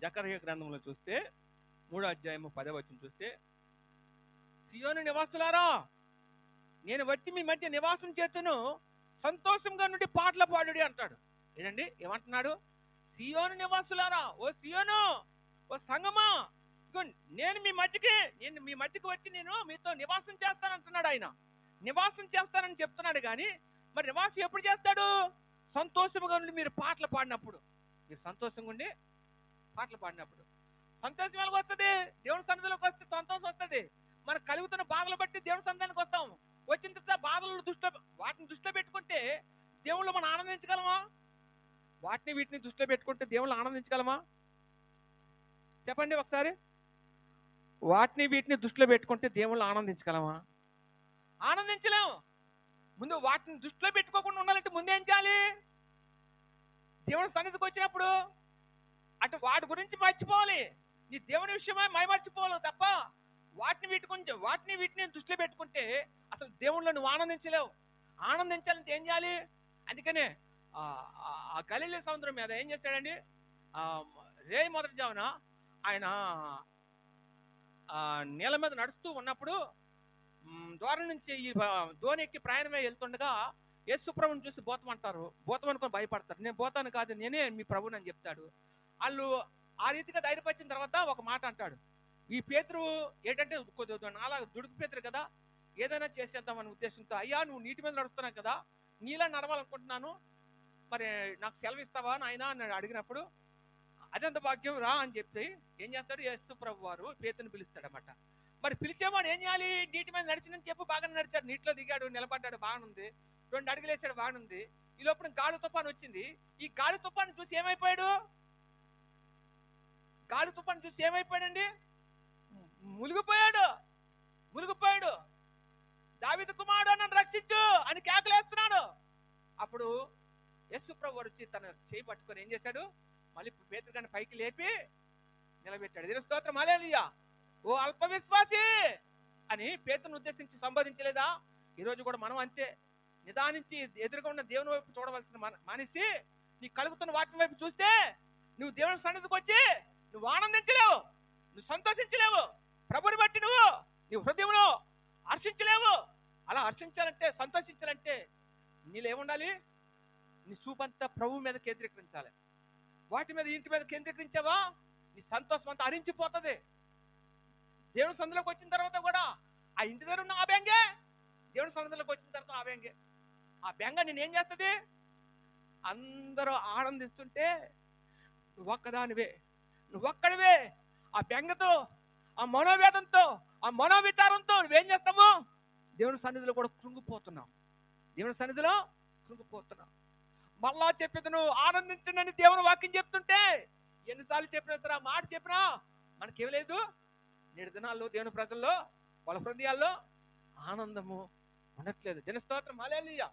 జకర్యా గ్రంథంలో చూస్తే 3వ అధ్యాయము 10వ వచనం చూస్తే, సియోను నివాసులారా, నేను వచ్చి మీ మధ్య నివాసం చేతును, సంతోషంగా నుండి పాటలు పాడుడి అంటాడు. ఏంటండి ఏమంటున్నాడు? సియోను నివాసులారా, ఓ సియోను, ఓ సంగమా, నేను మీ మధ్యకి వచ్చి నేను మీతో నివాసం చేస్తానంటున్నాడు. ఆయన నివాసం చేస్తానని చెప్తున్నాడు. కానీ మరి నివాసం ఎప్పుడు చేస్తాడు? సంతోషంగా ఉండి మీరు పాటలు పాడినప్పుడు. మీరు సంతోషంగా ఉండి పాటలు పాడినప్పుడు. సంతోషం ఎలాగ వస్తుంది? దేవుని సన్నిధిలోకి వస్తే సంతోషం వస్తుంది. మనకు కలుగుతున్న బాధలు బట్టి దేవుని సన్నిధానికి వస్తాం. వచ్చిన తర్వాత వాటిని దృష్టిలో పెట్టుకుంటే దేవుళ్ళు మనం ఆనందించగలమా? వీటిని దృష్టిలో పెట్టుకుంటే దేవుళ్ళు ఆనందించగలమా? చెప్పండి ఒకసారి. వీటిని దృష్టిలో పెట్టుకుంటే దేవుళ్ళు ఆనందించగలమా? ఆనందించలేము. ముందు వాటిని దృష్టిలో పెట్టుకోకుండా ఉండాలంటే ముందేం చేయాలి? దేవుని సన్నిధికి వచ్చినప్పుడు వాటి గురించి మర్చిపోవాలి. నీ దేవుని విషయమై మైమర్చిపోవాలి తప్ప వీటిని దృష్టిలో పెట్టుకుంటే అసలు దేవుళ్ళో నువ్వు ఆనందించలేవు. ఆనందించాలంటే ఏం చేయాలి? అందుకనే ఆ గలిలీ సముద్రం మీద ఏం చేశాడండి? రేయి మొదటి జామున ఆయన నీళ్ళ మీద నడుస్తూ ఉన్నప్పుడు దూరం నుంచి ఈ దోణి ఎక్కి ప్రయాణమే వెళ్తుండగా యేసుప్రభుని చూసి భూతం అనుకొని భయపడతారు. నేను భూతాన్ని కాదు, నేనే మీ ప్రభుని అని చెప్తాడు. వాళ్ళు ఆ రీతిగా ధైర్యపరిచిన తర్వాత ఒక మాట అంటాడు. ఈ పేతురు ఏంటంటే నాలా దుడుకు పేతురు కదా, ఏదైనా చేసేద్దామనే ఉద్దేశంతో, అయ్యా నువ్వు నీటి మీద నడుస్తున్నావు కదా, నీలా నడవాలనుకుంటున్నాను, మరి నాకు సెలవు ఇస్తావా నాయనా అని అడిగినప్పుడు, అదంత భాగ్యం రా అని చెప్తే ఏం చేస్తాడు? యేసు ప్రభు వారు పేతుని పిలుస్తాడన్నమాట. మరి పిలిచేవాడు ఏం చేయాలి? నీటి మీద నడిచినని చెప్పు. బాగానే నడిచాడు, నీటిలో దిగాడు, నిలబడ్డాడు, బాగానుంది, 2 అడుగులు వేసాడు, బాగానుంది. ఈ లోపల గాలి తుఫాను వచ్చింది. ఈ గాలి తుఫాను చూసి ఏమైపోయాడు? ఏమైపోయాడండి? మునిగిపోయాడు. దావీదు కుమారుడు నన్ను రక్షించు అని కేకలేస్తున్నాడు. అప్పుడు యేసు ప్రభు వచ్చి తన చేయి పట్టుకొని ఏం చేశాడు? మళ్ళీ పేతురు గారిని పైకి లేపి నిలబెట్టాడు. దేవుని స్తోత్రం, హల్లెలూయా. ఓ అల్ప విశ్వాసి అని పేతురును ఉద్దేశించి సంబోధించలేదా? ఈరోజు కూడా మనం అంతే. నిదానించి ఎదురుగా ఉన్న దేవుని వైపు చూడవలసిన మనిషి నీ కలుగుతున్న వాటి వైపు చూస్తే నువ్వు దేవుని సన్నిధికి వచ్చి నువ్వు ఆనందించలేవు, నువ్వు సంతోషించలేవు. ప్రభుని బట్టి నీ హృదయంలో హర్షించలేవు. అలా హర్షించాలంటే, సంతోషించాలంటే నీళ్ళు ఏముండాలి? నీ చూపంతా ప్రభు మీద కేంద్రీకరించాలి. వాటి మీద, ఇంటి మీద కేంద్రీకరించావా నీ సంతోషం అంతా హరించిపోతుంది. దేవుని సన్నిధిలోకి వచ్చిన తర్వాత కూడా ఆ ఇంటి దగ్గర ఉన్న ఆ బెంగే, దేవుని సన్నిధిలోకి వచ్చిన తర్వాత ఆ బెంగే. ఆ బెంగ నేనేం చేస్తుంది? అందరూ ఆనందిస్తుంటే నువ్వు ఒక్కడివే ఆ బెంగతో, ఆ మనోవేదంతో, ఆ మనోవిచారంతో నువ్వేం చేస్తావు? దేవుని సన్నిధిలో కూడా కృంగిపోతున్నావు. మళ్ళా చెప్పేది నువ్వు ఆనందించండి దేవుని వాక్యం చెప్తుంటే ఎన్నిసార్లు చెప్పినా సరే, ఆ మాట చెప్పినా మనకేం లేదు. నేడు దినాల్లో దేవుని ప్రజల్లో వాళ్ళ హృదయాల్లో ఆనందము ఉండట్లేదు. దేవుని స్తోత్రం, హల్లెలూయా.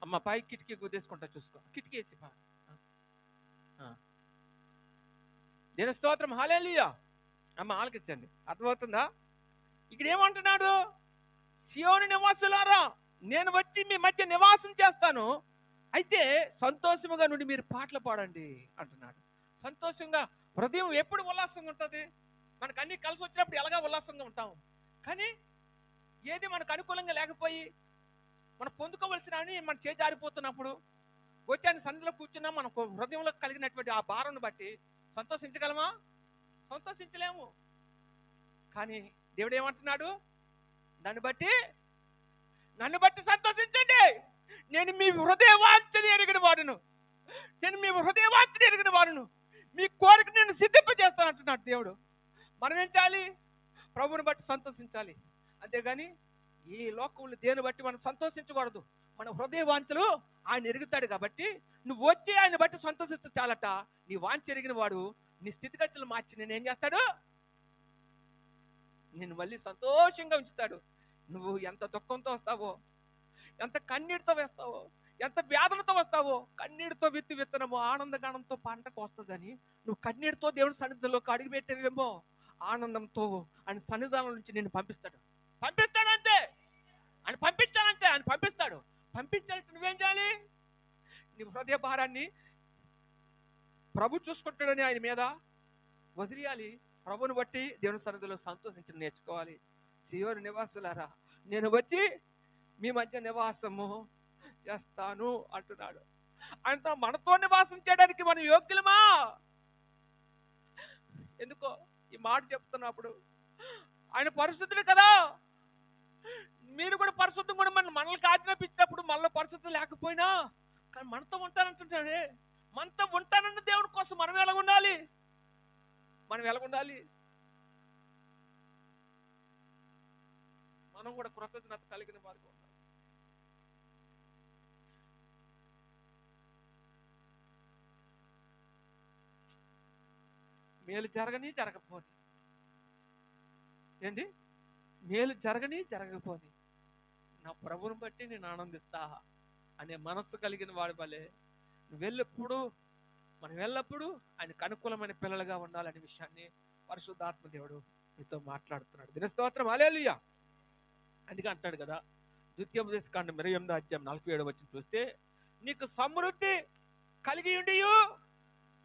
అమ్మ పై కిటికీ గుద్దేసుకుంటా, చూసుకో, కిటికీ వేసి. దేవుని స్తోత్రం, హల్లెలూయా. అమ్మ ఆలకించండి, అర్థమవుతుందా? ఇక్కడ ఏమంటున్నాడు? సియోను నివాసులారా, నేను వచ్చి మీ మధ్య నివాసం చేస్తాను, అయితే సంతోషముగా నుండి మీరు పాటలు పాడండి అంటున్నాడు. సంతోషంగా, హృదయం ఎప్పుడు ఉల్లాసంగా ఉంటుంది? మనకు అన్ని కలిసి వచ్చినప్పుడు ఎలాగా ఉల్లాసంగా ఉంటాం. కానీ ఏది మనకు అనుకూలంగా లేకపోయి మనం పొందుకోవలసిన మన చేజారిపోతున్నప్పుడు వచ్చాను సన్నిధిలో కూర్చున్నా మన హృదయంలో కలిగినటువంటి ఆ భారాన్ని బట్టి సంతోషించగలమా? సంతోషించలేము. కానీ దేవుడు ఏమంటున్నాడు? నన్ను బట్టి సంతోషించండి, నేను మీ హృదయ వాంఛని ఎరిగిన వాడును, మీ కోరిక నేను సిద్ధింపజేస్తాను అంటున్నాడు దేవుడు. మనం ఏం చేయాలి? ప్రభువుని బట్టి సంతోషించాలి. అంతేగాని ఈ లోకంలో దేని బట్టి మనం సంతోషించకూడదు. మన హృదయ వాంఛలు ఆయన ఎరుగుతాడు కాబట్టి నువ్వు వచ్చి ఆయన బట్టి సంతోషిస్తూ చాలట. నీ వాంఛ ఎరిగిన వాడు నీ స్థితిగతులు మార్చి నేనేం చేస్తాడు? నేను మళ్ళీ సంతోషంగా ఉంచుతాడు. నువ్వు ఎంత దుఃఖంతో వస్తావో, ఎంత కన్నీటితో వేస్తావో, ఎంత వేదనతో వస్తావో, కన్నీటితో విత్తనము ఆనందగానంతో పంటకు వస్తుందని నువ్వు కన్నీటితో దేవుడి సన్నిధిలోకి అడుగు పెట్టేవేమో, ఆనందంతో ఆయన సన్నిధానం నుంచి నేను పంపిస్తాడంతే. ఆయన పంపించాలంటే ఆయన పంపిస్తాడు. పంపించాలంటే నువ్వేం చేయాలి? నీ హృదయ భారాన్ని ప్రభు చూసుకుంటాడని ఆయన మీద వదిలేయాలి. ప్రభుని బట్టి దేవుని సన్నిధిలో సంతోషించడం నేర్చుకోవాలి. సియోను నివాసులారా, నేను వచ్చి మీ మధ్య నివాసము చేస్తాను అంటున్నాడు. అంత మనతో నివాసం చేయడానికి మనం యోగ్యులమా? ఎందుకో ఈ మాట చెప్తున్నప్పుడు ఆయన పరిశుద్ధుడు కదా. మీరు కూడా పరిశుద్ధం కూడా మనల్ని ఆజ్ఞాపించినప్పుడు మనలో పరిశుద్ధం లేకపోయినా కానీ మనతో ఉంటానంటున్నాడే. మనతో ఉంటానన్న దేవుని కోసం మనం ఎలాగుండాలి? మనం ఎలాగుండాలి? మనం కూడా కృతజ్ఞత కలిగిన వారికి ఉండాలి. మేలు జరగని జరగపోని ఏంటి? మేలు జరగని జరగకపోని నా ప్రభుని బట్టి నేను ఆనందిస్తా అనే మనస్సు కలిగిన వాడి వల్లే మనం వెళ్ళప్పుడు ఆయనకు అనుకూలమైన పిల్లలుగా ఉండాలనే విషయాన్ని పరిశుద్ధాత్మ దేవుడు మీతో మాట్లాడుతున్నాడు. దినస్తోత్రం, హల్లెలూయా. అందుకే అంటాడు కదా, ద్వితీయోపదేశకాండం 28వ అధ్యాయం 47వ వచనం చూస్తే, నీకు సమృద్ధి కలిగి ఉండి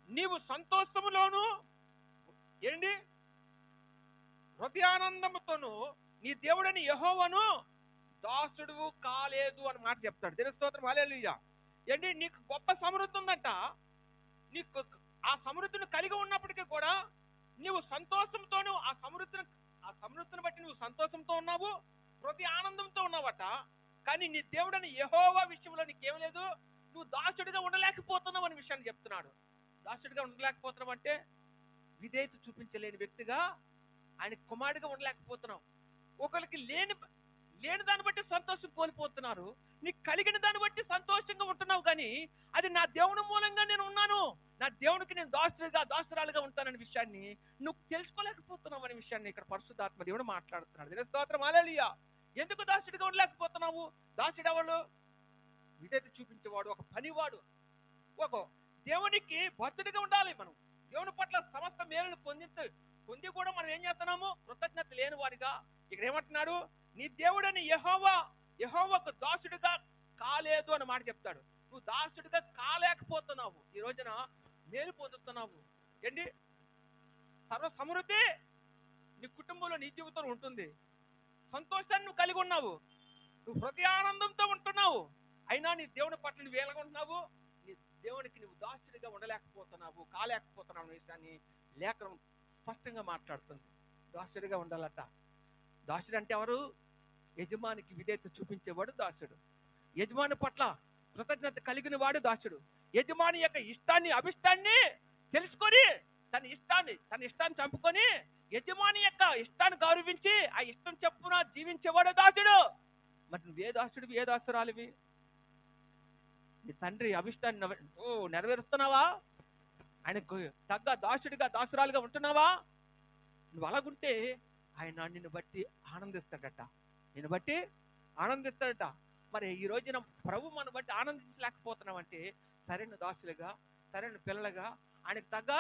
నీవు సంతోషములోను ఏంటి హృదయానందముతోను నీ దేవుడని యెహోవాను దాసుడు కాలేదు అని మాట చెప్తాడు. దినస్తోత్రం, హల్లెలూయా. ఏంటి? నీకు గొప్ప సమృద్ధి ఉందంట. నీకు ఆ సమృద్ధిని కలిగి ఉన్నప్పటికీ కూడా నీవు సంతోషంతోను ఆ సమృద్ధిని బట్టి నువ్వు సంతోషంతో ఉన్నావు, హృదయ ఆనందంతో ఉన్నావట. కానీ నీ దేవుడని యెహోవా విషయంలో నీకేం లేదు, నువ్వు దాసుడిగా ఉండలేకపోతున్నావు అనే విషయాన్ని చెప్తున్నాడు. దాసుడిగా ఉండలేకపోతున్నావు అంటే విధేయత చూపించలేని వ్యక్తిగా, ఆయన కుమారుడిగా ఉండలేకపోతున్నావు. ఒకరికి లేని దాన్ని బట్టి సంతోషం కోల్పోతున్నారు. నీకు కలిగిన దాన్ని బట్టి సంతోషంగా ఉంటున్నావు. కానీ అది నా దేవుని మూలంగా నేను ఉన్నాను, నా దేవునికి నేను దాసురాలుగా ఉంటాననే విషయాన్ని నువ్వు తెలుసుకోలేకపోతున్నావు అనే విషయాన్ని ఇక్కడ పరిశుద్ధాత్మ దేవుడు మాట్లాడుతున్నాడు. స్తోత్రం, హల్లెలూయా. ఎందుకు దాసుడిగా ఉండలేకపోతున్నావు? దాసుడు ఎవరు? విధేయత చూపించేవాడు, ఒక పనివాడు. ఒక దేవునికి బద్ధుడిగా ఉండాలి. మనం దేవుని పట్ల సమస్త మేలును పొంది కూడా మనం ఏం చేస్తున్నాము? కృతజ్ఞత లేని వాడిగా. ఇక్కడ ఏమంటున్నాడు? నీ దేవుడని యెహోవాకు దాసుడిగా కాలేదు అని మాట చెప్తాడు. నువ్వు దాసుడిగా కాలేకపోతున్నావు. ఈ రోజున మేలు పొందుతున్నావు. ఏంటి? సర్వ సమృద్ధి నీ కుటుంబంలో నీ జీవితంలో ఉంటుంది. సంతోషాన్ని నువ్వు కలిగి ఉన్నావు, నువ్వు హృదయానందంతో ఉంటున్నావు. అయినా నీ దేవుని పట్ల నువ్వు ఎలాగుంటున్నావు? నీ దేవునికి నువ్వు దాసుడిగా ఉండలేకపోతున్నావు, కాలేకపోతున్నావు అనే విషయాన్ని లేఖనం స్పష్టంగా మాట్లాడుతుంది. దాసుడిగా ఉండాలట. దాసుడు అంటే ఎవరు? యజమానికి విధేయత చూపించేవాడు దాసుడు. యజమాని పట్ల కృతజ్ఞత కలిగిన వాడు దాసుడు. యజమాని యొక్క అభిష్టాన్ని తెలుసుకొని తన ఇష్టాన్ని చంపుకొని యజమాని యొక్క ఇష్టాన్ని గౌరవించి ఆ ఇష్టం చెప్పున జీవించేవాడు దాసుడు. మరి నువ్వే దాసుడివి, ఏ దాసురాలివి? నీ తండ్రి అభిష్టాన్ని నెరవేరుస్తున్నావా? ఆయనకు తగ్గ దాసురాలుగా ఉంటున్నావా? నువ్వు అలాగుంటే ఆయన నిన్ను బట్టి ఆనందిస్తాడట. మరి ఈ రోజున ప్రభు మన బట్టి ఆనందించలేకపోతున్నామంటే సరైన దాసులుగా, సరైన పిల్లలుగా, ఆయనకు తగ్గ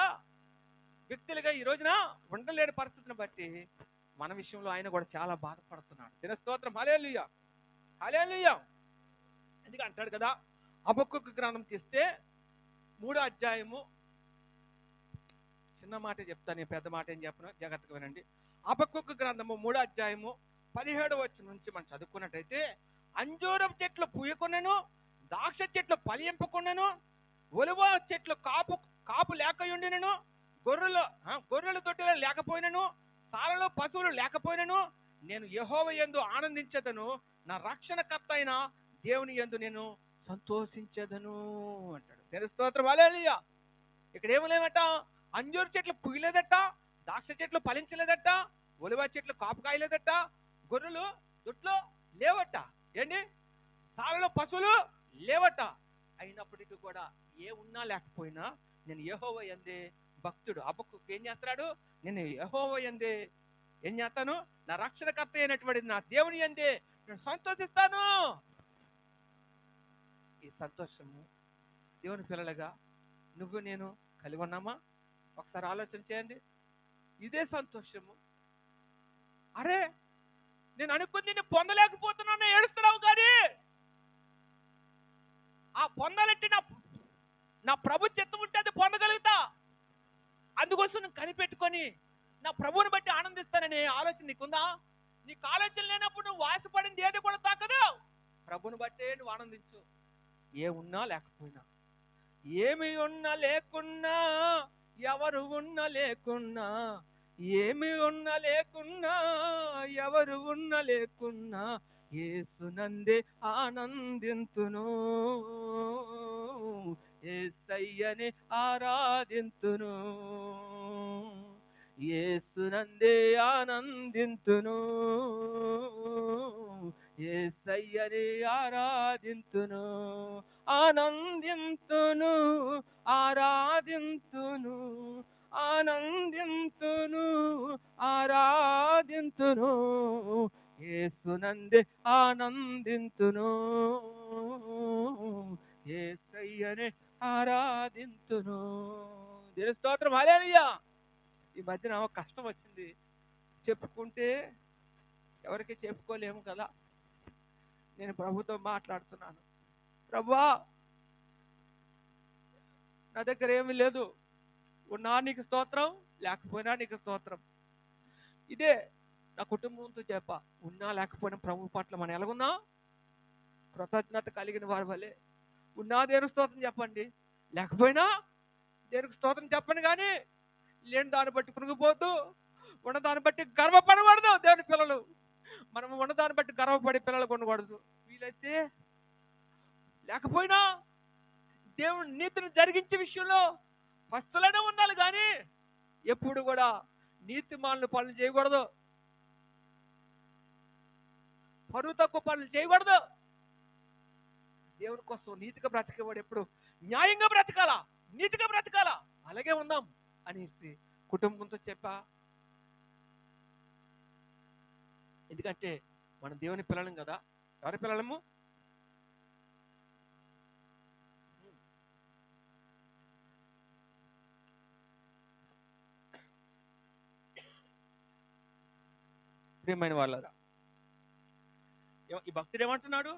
వ్యక్తులుగా ఈ రోజున ఉండలేని పరిస్థితిని బట్టి మన విషయంలో ఆయన కూడా చాలా బాధపడుతున్నాడు. స్తోత్రం, హల్లెలూయా, హల్లెలూయా. ఎందుకు అంటాడు కదా, హబక్కూకు గ్రంథం తీస్తే 3వ అధ్యాయము, చిన్న మాట చెప్తాను, నేను పెద్ద మాట ఏం చెప్పను, జాగ్రత్తగా వినండి. హబక్కూకు గ్రంథము 3వ అధ్యాయము 17వ వచనం నుంచి మనం చదువుకున్నట్టయితే, అంజూరపు చెట్లు పూయకున్నను, ద్రాక్ష చెట్లు ఫలింపకున్నను, ఒలివ చెట్లు కాపు లేకయుండినను, గొర్రెల దొడ్డిలో లేకపోయినను, సాలలో పశువులు లేకపోయినను, నేను యెహోవా యందు ఆనందించదను, నా రక్షణకర్త అయిన దేవుని యందు నేను సంతోషించదను అంటాడు. స్తోత్రం, హల్లెలూయా. ఇక్కడ ఏమి లేదట, అంజూరు చెట్లు పూయలేదట, ద్రాక్ష చెట్లు ఫలించలేదట, ఒలివ చెట్లు కాపు కాయలేదట, గొర్రెలు దొడ్లో లేవట, ఏంటి సాలలో పశువులు లేవట. అయినప్పటికీ కూడా ఏ ఉన్నా లేకపోయినా నేను యెహోవా యందే భక్తుడు. హబక్కూకు ఏం చేస్తున్నాడు? నేను యెహోవా యందే ఏం చేస్తాను? నా రక్షణకర్త అయినటువంటి నా దేవుని యందే నేను సంతోషిస్తాను. ఈ సంతోషము దేవుని పిల్లలుగా నువ్వు నేను కలిగి ఉన్నామా? ఒకసారి ఆలోచన చేయండి. ఇదే సంతోషము. అరే నేను అనుకుంది నేను పొందలేకపోతున్నాను ఏడుస్తున్నావు, కానీ ఆ పొందాలంటే నా నా ప్రభు చిత్తం ఉంటే అది పొందగలుగుతా. అందుకోసం నువ్వు కనిపెట్టుకొని నా ప్రభువుని బట్టి ఆనందిస్తాననే ఆలోచన నీకుందా? నీకు ఆలోచన లేనప్పుడు నువ్వు ఆశపడింది ఏది కూడా తాకదు. ప్రభుని బట్టే నువ్వు ఆనందించు. ఏ ఉన్నా లేకపోయినా, ఏమి ఉన్నా లేకున్నా, ఎవరు ఉన్నా లేకున్నా, ఏమి ఉన్నా లేకున్నా, ఎవరు ఉన్నా లేకున్నా, యేసునందే ఆనందింతును, యేసయ్యనే ఆరాధింతును, యేసునందే ఆనందింతును, యేసయ్యనే ఆరాధింతును, ఆనందింతును, ఆరాధింతును, ఆనందింతును, ఆరాధింతును, యేసునందే ఆనందింతును, యేసయ్యనే ఆరాధింతును. దేవుని స్తోత్రం, హల్లెలూయా. ఈ మధ్యన ఒక కష్టం వచ్చింది, చెప్పుకుంటే ఎవరికి చెప్పుకోలేము కదా. నేను ప్రభుతో మాట్లాడుతున్నాను, ప్రభువా నా దగ్గర ఏమీ లేదు, ఉన్నా నీకు స్తోత్రం, లేకపోయినా నీకు స్తోత్రం. ఇదే నా కుటుంబంతో చెప్ప, ఉన్నా లేకపోయినా ప్రభు పట్ల మనం ఎలాగున్నా కృతజ్ఞత కలిగిన వారి వల్లే. ఉన్నా దేవునికి స్తోత్రం చెప్పండి, లేకపోయినా దేవునికి స్తోత్రం చెప్పండి. కానీ లేని దాన్ని బట్టి పురుగుపోతూ, ఉన్న దాన్ని బట్టి గర్వపడకూడదు. దేవుని పిల్లలు మనం ఉన్నదాన్ని బట్టి గర్వపడి పిల్లలు కొనకూడదు. వీలైతే లేకపోయినా దేవుని నీతిని జరిగించే విషయంలో ఫస్ట్లోనే ఉండాలి. కానీ ఎప్పుడు కూడా నీతిమాలిన పనులు చేయకూడదు, పరువు తక్కువ పనులు చేయకూడదు. దేవుని కోసం నీతిగా బ్రతికేవాడు ఎప్పుడు న్యాయంగా బ్రతకాలా, నీతిగా బ్రతకాలా. అలాగే ఉందాం అనేసి కుటుంబంతో చెప్పా. ఎందుకంటే మనం దేవుని పిల్లలం కదా. ఎవరి పిల్లలము? ప్రియమైన వాళ్ళరా, ఈ భక్తుడు ఏమంటున్నాడు?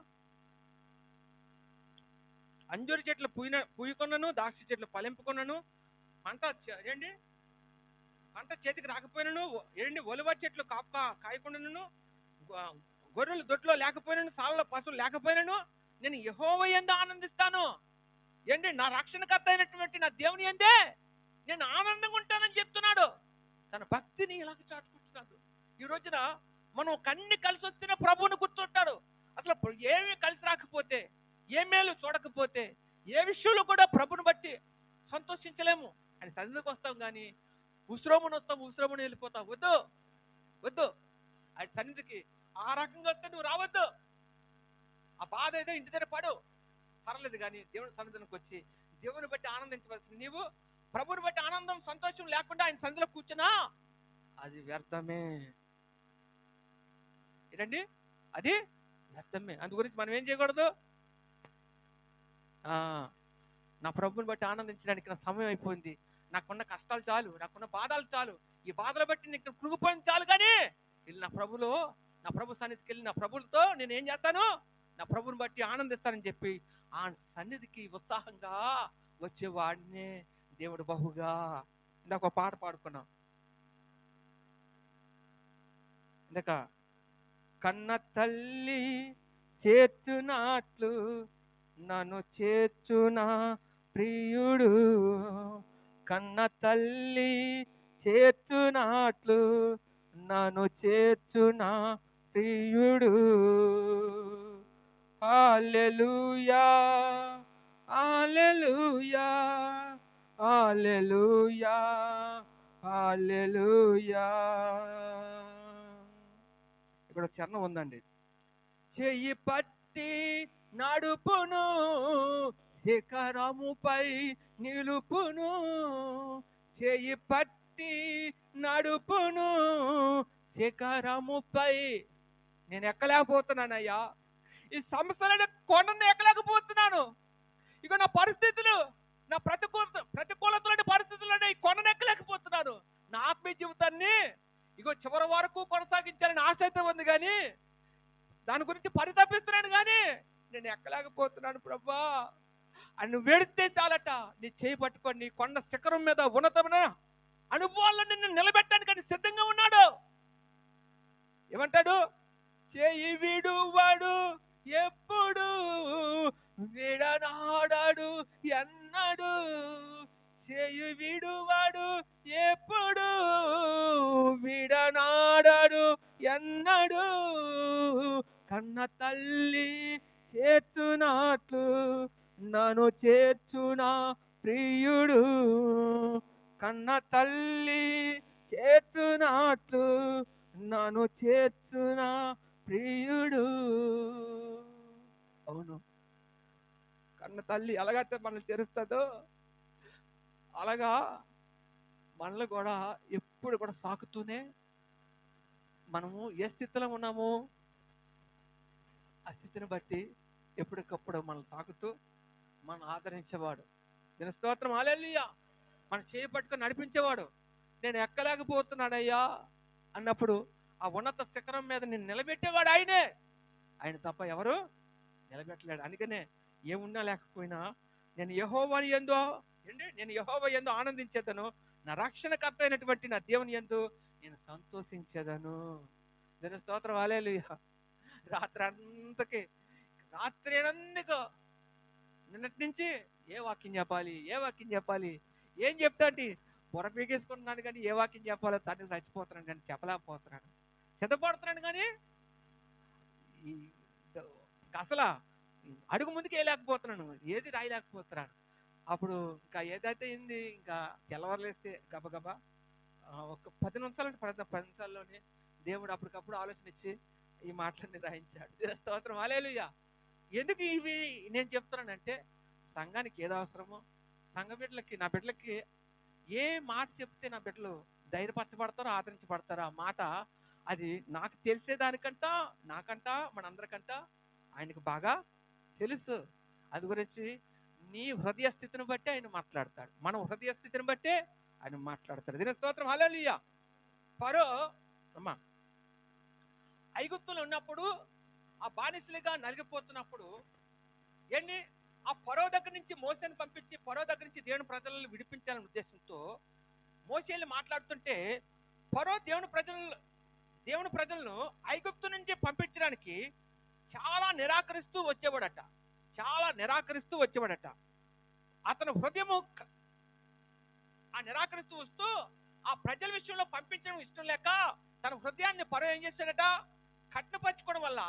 అంజూరు చెట్లు పూయకొన్నాను, ద్రాక్ష చెట్లు ఫలింపుకొన్నాను, పంట ఏంటి పంట చేతికి రాకపోయినాను, ఏంటి ఒలివ చెట్లు కాయకుండాను, గొర్రెలు దొడ్లో లేకపోయినాను, సాలలో పశువులు లేకపోయినాను, నేను యెహోవా యందు ఆనందిస్తాను. ఏంటి? నా రక్షణకర్త అయినటువంటి నా దేవుని యందే నేను ఆనందంగా ఉంటానని చెప్తున్నాడు. తన భక్తిని ఇలాగ చాటుకుంటున్నాడు. ఈ రోజున మనం కన్ని కలిసి వస్తేనే ప్రభువుని గుర్తుంటాడు. అసలు ఏమి కలిసి రాకపోతే, ఏ మేలు చూడకపోతే, ఏ విషయంలో కూడా ప్రభుని బట్టి సంతోషించలేము. అని సన్నిధికి వస్తాం కానీ ఉసిరోమును వస్తాం, ఉసిరోమును వెళ్ళిపోతాం. వద్దు వద్దు, అది సన్నిధికి ఆ రకంగా వస్తే నువ్వు రావద్దు. ఆ బాధ ఏదో ఇంటి దగ్గర పడు, పర్లేదు. కానీ దేవుని సన్నిధికి వచ్చి దేవుని బట్టి ఆనందించవలసింది నీవు. ప్రభుని బట్టి ఆనందం సంతోషం లేకుండా ఆయన సన్నిధిలో కూర్చున్నా అది వ్యర్థమే. ఏంటండి? అది వ్యర్థమే. అందు గురించి మనం ఏం చేయకూడదు? నా ప్రభుని బట్టి ఆనందించడానికి నా సమయం అయిపోయింది, నాకున్న కష్టాలు చాలు, నాకున్న బాధలు చాలు, ఈ బాధలు బట్టి నీకు కృంగిపోయింది చాలు. కానీ వెళ్ళి నా ప్రభు సన్నిధికి వెళ్ళి నా ప్రభులతో నేను ఏం చేస్తాను? నా ప్రభుని బట్టి ఆనందిస్తానని చెప్పి ఆ సన్నిధికి ఉత్సాహంగా వచ్చేవాడినే దేవుడు బహుగా. ఇందాక ఒక పాట పాడుకున్నాం. ఇందాక కన్న తల్లి చేర్చునాట్లు నన్ను చేర్చునా ప్రియుడు, కన్న తల్లి చేర్చునాట్లు నన్ను చేర్చునా ప్రియుడు. హల్లెలూయా హల్లెలూయా హల్లెలూయా హల్లెలూయా. ఇక్కడ చరణం ఉందండి. చెయ్యి పట్టి నడుపును, శిఖరముపై నిలుపును, చెయ్యి పట్టి నడుపును, శిఖరముపై. నేను ఎక్కలేకపోతున్నానయ్యా, ఈ సమస్యలను కొండను ఎక్కలేకపోతున్నాను. ఇక నా పరిస్థితులు, నా ప్రతికూలతలని పరిస్థితులని ఈ కొండను ఎక్కలేకపోతున్నాను. నా ఆత్మీయ జీవితాన్ని ఇగో చివరి వరకు కొనసాగించాలని ఆశ అయితే ఉంది, కానీ దాని గురించి పరితపిస్తున్నాను, కానీ నేను ఎక్కలేకపోతున్నాను ప్రభువా. అని నువ్వు వేడిస్తే చాలట, నీ చేయి పట్టుకొని నీ కొండ శిఖరం మీద ఉన్నతమైన అనుభవాల్లో నిన్ను నిలబెట్టడానికి అని సిద్ధంగా ఉన్నాడు. ఏమంటాడు? చేయి విడువాడు ఎప్పుడు, విడనాడాడు ఎన్నడు. చేయి విడువాడు ఎప్పుడు, విడనాడాడు ఎన్నడు. కన్న తల్లి చేర్చునట్లు నన్ను చేర్చునా ప్రియుడు. కన్న తల్లి చేర్చునట్లు నన్ను చేర్చున ప్రియుడు. అవును, కన్న తల్లి ఎలాగైతే మనల్ని చేరుస్తుందో అలాగా మనల్ని కూడా ఎప్పుడు కూడా సాకుతూనే, మనము ఏ స్థితిలో ఉన్నామో ఆ స్థితిని బట్టి ఎప్పటికప్పుడు మనల్ని సాకుతూ మనం ఆదరించేవాడు. దీని స్తోత్రం, హల్లెలూయా. మన చేయి పట్టుకొని నడిపించేవాడు. నేను ఎక్కలేకపోతున్నాడయ్యా అన్నప్పుడు ఆ ఉన్నత శిఖరం మీద నేను నిలబెట్టేవాడు ఆయనే. ఆయన తప్ప ఎవరు నిలబెట్టలేడు. అందుకనే ఏమున్నా లేకపోయినా నేను యెహోవాని యందు నేను యెహోవా యందు ఆనందించేదను, నా రక్షణకర్త అయినటువంటి నా దేవుని యందు నేను సంతోషించేదను. దీని స్తోత్రం, హల్లెలూయా. రాత్రి అంతకు నిన్నటి నుంచి ఏ వాక్యం చెప్పాలి ఏం చెప్తాంటి బుర్ర పీకేసుకుంటున్నాను, కానీ ఏ వాక్యం చెప్పాలో తనకి చచ్చిపోతున్నాను, కానీ చెప్పలేకపోతున్నాను. సిద్ధపడుతున్నాను, కానీ ఈ అసలు అడుగు ముందుకు వేయలేకపోతున్నాను, ఏది రాయలేకపోతున్నాను. అప్పుడు ఇంకా ఏదైతే అయింది, ఇంకా తెల్లవారులేస్తే గబగబా ఒక 10 నిమిషాలు 10 నిమిషాల్లోనే దేవుడు అప్పటికప్పుడు ఆలోచన ఇచ్చి ఈ మాటలన్నీ రాయించాడు. స్తోత్రం, హల్లెలూయా. ఎందుకు ఇవి నేను చెప్తున్నానంటే, సంఘానికి ఏదో అవసరమో, సంఘ బిడ్డలకి, నా బిడ్డలకి ఏ మాట చెప్తే నా బిడ్డలు ధైర్యపరచబడతారో, ఆదరించబడతారో ఆ మాట, అది నాకు తెలిసేదానికంటా, నాకంటా, మనందరికంటా ఆయనకు బాగా తెలుసు. అది గురించి నీ హృదయ స్థితిని బట్టి ఆయన మాట్లాడతాడు, మన హృదయ స్థితిని బట్టే ఆయన మాట్లాడతాడు. దీని స్తోత్రం, హల్లెలూయా. ఫరో అమ్మా ఐగుప్తులో ఉన్నప్పుడు, ఆ బానిసలుగా నలిగిపోతున్నప్పుడు ఏంటి, ఆ ఫరో దగ్గర నుంచి మోసేని పంపించి, ఫరో దగ్గర నుంచి దేవుని ప్రజలను విడిపించాలనే ఉద్దేశంతో మోసేలు మాట్లాడుతుంటే, ఫరో దేవుని ప్రజలను ఐగుప్తు నుంచి పంపించడానికి చాలా నిరాకరిస్తూ వచ్చేవాడట. అతని హృదయము ఆ నిరాకరిస్తూ వస్తూ ఆ ప్రజల విషయంలో పంపించడం ఇష్టం లేక తన హృదయాన్ని ఫరో ఏం చేశాడట, కట్టుపరుచుకోవడం వల్ల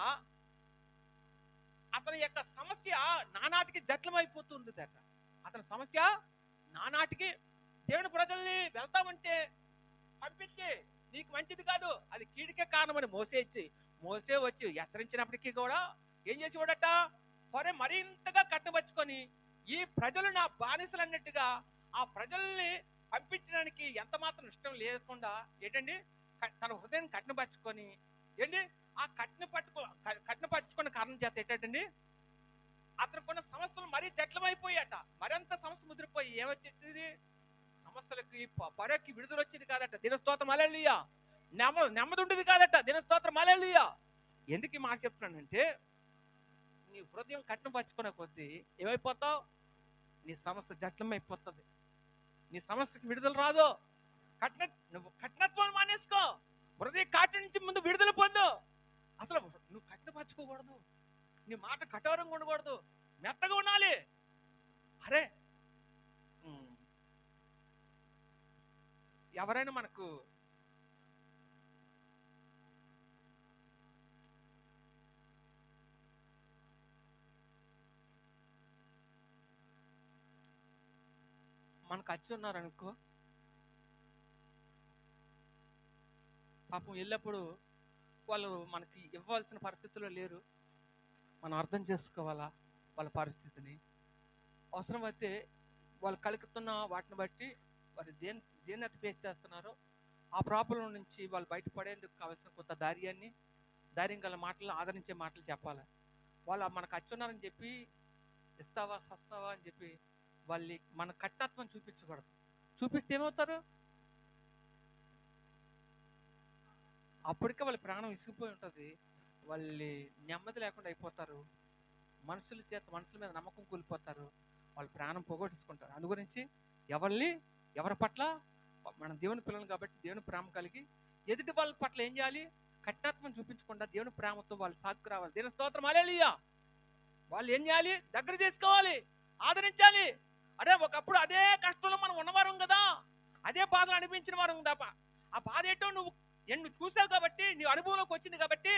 అతని యొక్క సమస్య నానాటికి జట్లమైపోతుందట. అతని సమస్య నానాటికి దేవుని ప్రజల్ని వెళ్తామంటే పంపించి నీకు మంచిది కాదు, అది కీడికే కారణమని మోసే వచ్చి హెచ్చరించినప్పటికీ కూడా ఏం చేసేవాడట, పొరే మరింతగా కట్టుబరుచుకొని ఈ ప్రజలు నా బానిసలు అన్నట్టుగా ఆ ప్రజల్ని పంపించడానికి ఎంత మాత్రం ఇష్టం లేకుండా ఏంటండి, తన హృదయం కట్టుబరుచుకొని ఏంటి ఆ కట్టుపరుచుకున్న కారణం చేత ఏంటండి, అతనుకున్న సమస్యలు మరీ జట్లమైపోయాట. మరింత సమస్య ముదిరిపోయి ఏమొచ్చేసింది, సమస్యలకి పరకి విడుదల వచ్చేది కాదట. దినస్తోత్రం, హల్లెలూయా. నెమ్మది ఉండేది కాదట. దినస్తోత్రం, హల్లెలూయా. ఎందుకు ఈ మాట చెప్తున్నానంటే, నీ హృదయం కట్టుపరుచుకునే కొద్దీ ఏమైపోతావు, నీ సమస్య జట్లమైపోతుంది, నీ సమస్యకి విడుదల రాదు. నువ్వు కఠినత్వం మానేసుకో, హృదయ కాటి నుంచి ముందు విడుదల పొందు. అసలు నువ్వు కఠినపరచుకోకూడదు, నీ మాట కఠోరంగా ఉండకూడదు, మెత్తగా ఉండాలి. అరే ఎవరైనా మనకు అచ్చి ఉన్నారనుకో, పాపం వెళ్ళినప్పుడు వాళ్ళు మనకి ఇవ్వాల్సిన పరిస్థితుల్లో లేరు, మనం అర్థం చేసుకోవాలా వాళ్ళ పరిస్థితిని. అవసరమైతే వాళ్ళు కలుగుతున్న వాటిని బట్టి వాళ్ళు దేన్ని అతి ఫేస్ చేస్తున్నారో ఆ ప్రాబ్లం నుంచి వాళ్ళు బయటపడేందుకు కావాల్సిన కొత్త ధైర్యం గల మాటలు, ఆదరించే మాటలు చెప్పాలి. వాళ్ళు మనకు అచ్చున్నారని చెప్పి ఇస్తావా సస్తావా అని చెప్పి వాళ్ళని మన కఠినత్వం చూపించకూడదు. చూపిస్తే ఏమవుతారు, అప్పటికే వాళ్ళ ప్రాణం విసిగిపోయి ఉంటుంది, వాళ్ళు నెమ్మది లేకుండా అయిపోతారు, మనుషుల మీద నమ్మకం కోల్పోతారు. వాళ్ళు ప్రాణం పోగొట్టుకుంటారు. అందు గురించి ఎవరి పట్ల మనం దేవుని పిల్లలు కాబట్టి దేవుని ప్రేమ కలిగి ఎదుటి వాళ్ళ పట్ల ఏం చేయాలి? కఠినత్వం చూపించకుండా దేవుని ప్రేమతో వాళ్ళు సాగుకు రావాలి. దేవుని స్తోత్రం, హల్లెలూయా. వాళ్ళు ఏం చేయాలి? దగ్గర తీసుకోవాలి, ఆదరించాలి. అరే ఒకప్పుడు అదే కష్టంలో మనం ఉన్నవారం కదా, అదే బాధలు అనిపించిన వారం తప్ప ఆ బాధ ఏంటో నువ్వు చూసావు కాబట్టి, నీ అనుభవంలోకి వచ్చింది కాబట్టి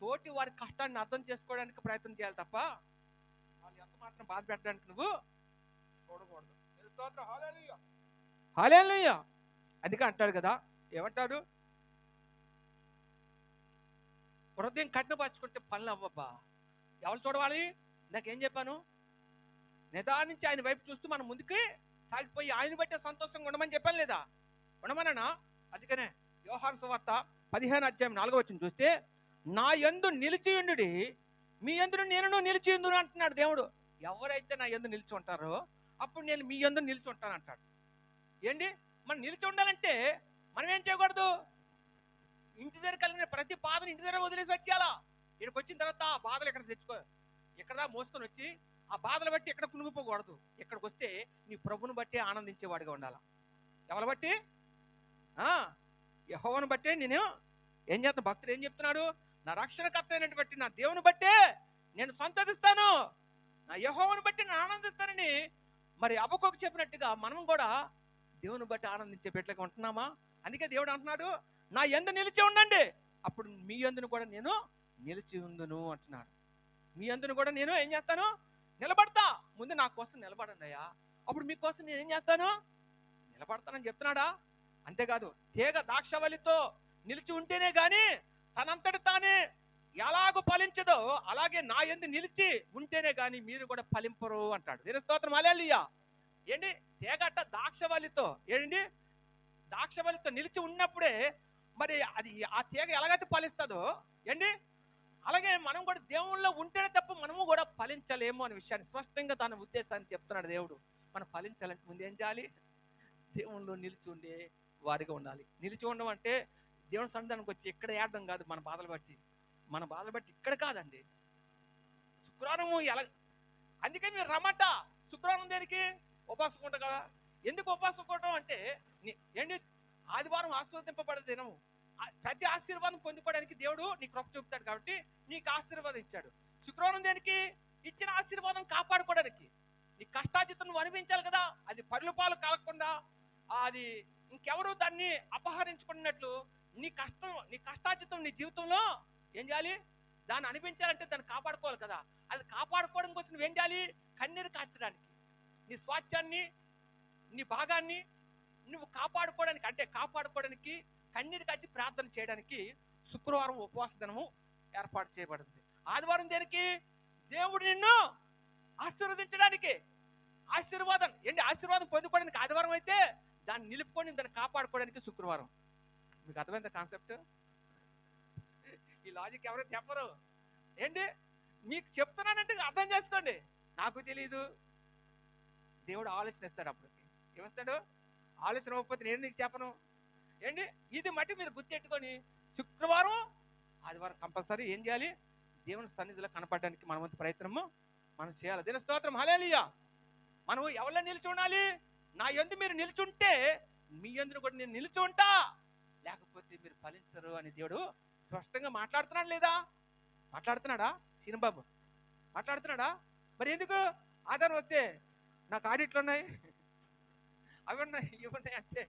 తోటి వారి కష్టాన్ని అర్థం చేసుకోవడానికి ప్రయత్నం చేయాలి తప్ప వాళ్ళు ఎంత మాత్రం బాధ పెట్టడానికి నువ్వు చూడకూడదు. హల్లెలూయా, హల్లెలూయా. అందుకే అంటాడు కదా, ఏమంటాడు? హృదయం కఠినపరుచుకుంటే పనులు అవ్వబ్బా. ఎవరు చూడవాలి? నాకేం చెప్పాను? నిదానించి ఆయన వైపు చూస్తూ మనం ముందుకి సాగిపోయి ఆయన బట్టే సంతోషంగా ఉండమని చెప్పాను లేదా? ఉండమనా? అందుకనే యోహాను సువార్త 15:4 చూస్తే, నా యందు నిలిచియుండుడి, మీ యందు నేను నిలిచియుందును అంటున్నాడు దేవుడు. ఎవరైతే నా యందు నిలిచి ఉంటారో అప్పుడు నేను మీ యందు నిలిచి ఉంటాను అంటాడు. ఏంటి? మనం నిలిచి ఉండాలంటే మనం ఏం చేయకూడదు? ఇంటి దగ్గర కలిగిన ప్రతి బాధను ఇంటి దగ్గర వదిలేసి వచ్చేయాలా. ఇక్కడికి వచ్చిన తర్వాత ఆ బాధలు ఇక్కడ తెచ్చుకో, ఇక్కడ మోసుకొని వచ్చి ఆ బాధలు బట్టి ఎక్కడ కునుగుపోకూడదు. ఇక్కడికి వస్తే నీ ప్రభుని బట్టి ఆనందించేవాడిగా ఉండాలా. ఎవరి బట్టి? యెహోవాను బట్టే నేను ఏం చేస్తాను? భక్తుడు ఏం చెప్తున్నాడు? నా రక్షణకర్త అయినటువంటి నా దేవుని బట్టే నేను సంతోషిస్తాను, నా యెహోవాను బట్టి నేను ఆనందిస్తానని మరి హబక్కూకు చెప్పినట్టుగా మనం కూడా దేవుని బట్టి ఆనందించే బిడ్డలుగా ఉంటున్నామా? అందుకే దేవుడు అంటున్నాడు, నా యందు నిలిచి ఉండండి, అప్పుడు మీ యందును కూడా నేను నిలిచి ఉందును అంటున్నాడు. మీ యందును కూడా నేను ఏం చేస్తాను? నిలబడతా. ముందు నా కోసం నిలబడండి అయ్యా, అప్పుడు మీకోసం నేను ఏం చేస్తాను? నిలబడతానని చెప్తున్నాడా? అంతేకాదు, తీగ ద్రాక్షవల్లితో నిలిచి ఉంటేనే గాని తనంతటి తానే ఎలాగో ఫలించదో అలాగే నా యందు నిలిచి ఉంటేనే గాని మీరు కూడా ఫలింపరు అంటాడు. దేవుని స్తోత్రం, హల్లెలూయా. ఏంటి? తీగట ద్రాక్షవల్లితో ఏంటి? ద్రాక్షవల్లితో నిలిచి ఉన్నప్పుడే మరి అది ఆ తీగ ఎలాగైతే ఫలిస్తుందో ఏంటి, అలాగే మనం కూడా దేవుళ్ళలో ఉంటేనే తప్ప మనము కూడా ఫలించలేము అనే విషయాన్ని స్పష్టంగా తన ఉద్దేశాన్ని చెప్తున్నాడు దేవుడు. మనం ఫలించాలంటే ముందు ఏం చేయాలి? దేవుళ్ళలో నిలిచి ఉండే వారిగా ఉండాలి. నిలిచి ఉండడం అంటే దేవుని సన్నిధానికి వచ్చి ఇక్కడ ఏడడం కాదు. మన బాధలు బట్టి ఇక్కడ కాదండి. శుక్రవారము ఎలా, అందుకే మీరు రమ్మట. శుక్రవారం దేనికి? ఉపవాసం ఉంటాం కదా. ఎందుకు ఉపవాసం ఉండటం అంటే ఏంటి? ఆదివారం ఆశీర్వదింపబడే దినము. ప్రతి ఆశీర్వాదం పొందుకోవడానికి దేవుడు నీకు కృప చూపుతాడు కాబట్టి నీకు ఆశీర్వాదం ఇచ్చాడు. శుక్రవారం దేనికి? ఇచ్చిన ఆశీర్వాదం కాపాడుకోవడానికి. నీ కష్టాజితం నువ్వు అనిపించాలి కదా, అది పరుల పాలు కాకుండా అది ఇంకెవరు దాన్ని అపహరించుకున్నట్లు నీ కష్టాజితం నీ జీవితంలో ఏం చేయాలి? దాన్ని అనిపించాలంటే దాన్ని కాపాడుకోవాలి కదా. అది కాపాడుకోవడం కోసం నువ్వేం చేయాలి? కన్నీరు కార్చడానికి, నీ స్వాస్థ్యాన్ని నీ భాగాన్ని నువ్వు కాపాడుకోవడానికి కన్నీరు కాచి ప్రార్థన చేయడానికి శుక్రవారం ఉపవాస దినము ఏర్పాటు చేయబడింది. ఆదివారం దేనికి? దేవుడు నిన్ను ఆశీర్వదించడానికి. ఆశీర్వాదం పొందుకోవడానికి ఆదివారం అయితే, దాన్ని నిలుపుకొని దాన్ని కాపాడుకోవడానికి శుక్రవారం. మీకు అర్థమైందా కాన్సెప్ట్? ఈ లాజిక్ ఎవరో చెప్పరు. ఏంటి? మీకు చెప్తున్నానంటే అర్థం చేసుకోండి. నాకు తెలీదు, దేవుడు ఆలోచన ఇస్తాడు. అప్పటికి ఏమిస్తాడు? ఆలోచన ఇవ్వకపోతే నేను నీకు చెప్పను. ఏంటి? ఇది మట్టి మీరు గుర్తెట్టుకొని శుక్రవారం ఆదివారం కంపల్సరీ ఏం చేయాలి? దేవుని సన్నిధిలో కనపడడానికి మన వంతు ప్రయత్నము మనం చేయాలి. దేవుని స్తోత్రం, హల్లెలూయా. మనం ఎవరిలో నిలిచి ఉండాలి? నా యందు మీరు నిలిచుంటే మీ యందును కూడా నేను నిలిచి ఉంటా, లేకపోతే మీరు ఫలించరు అని దేవుడు స్పష్టంగా మాట్లాడుతున్నాడు లేదా? మాట్లాడుతున్నాడా? సీనబాబు మాట్లాడుతున్నాడా? మరి ఎందుకు ఆధారం వస్తే నాకు ఆడిట్లు ఉన్నాయి, అవి ఉన్నాయి, ఇవి ఉన్నాయి అంటే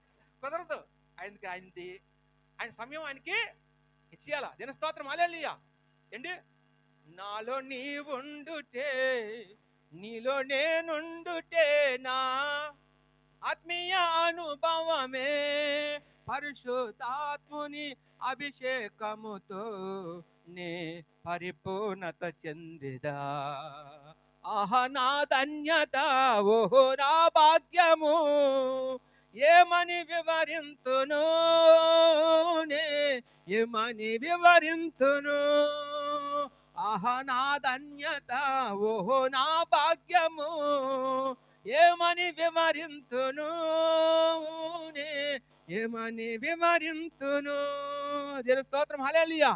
కుదరదు. ఆయన సమయం ఆయనకి ఇచ్చేయాలా. దేవుని స్తోత్రం, హల్లెలూయా. ఏంటి? నాలో నీవుండుటే నీలో నేనుండుటే నా ఆత్మీయ అనుభవమే, పరిశుద్ధాత్ముని అభిషేకముతో నే పరిపూర్ణత చెందిదా. ఆహా నా ధన్యత, ఓహో నా భాగ్యము, ఏమని వివరింతును ఆహా నా ధన్యత, ఓహో నా భాగ్యము, ఏమని వివరింతును. దేవుని స్తోత్రం, హల్లెలూయా.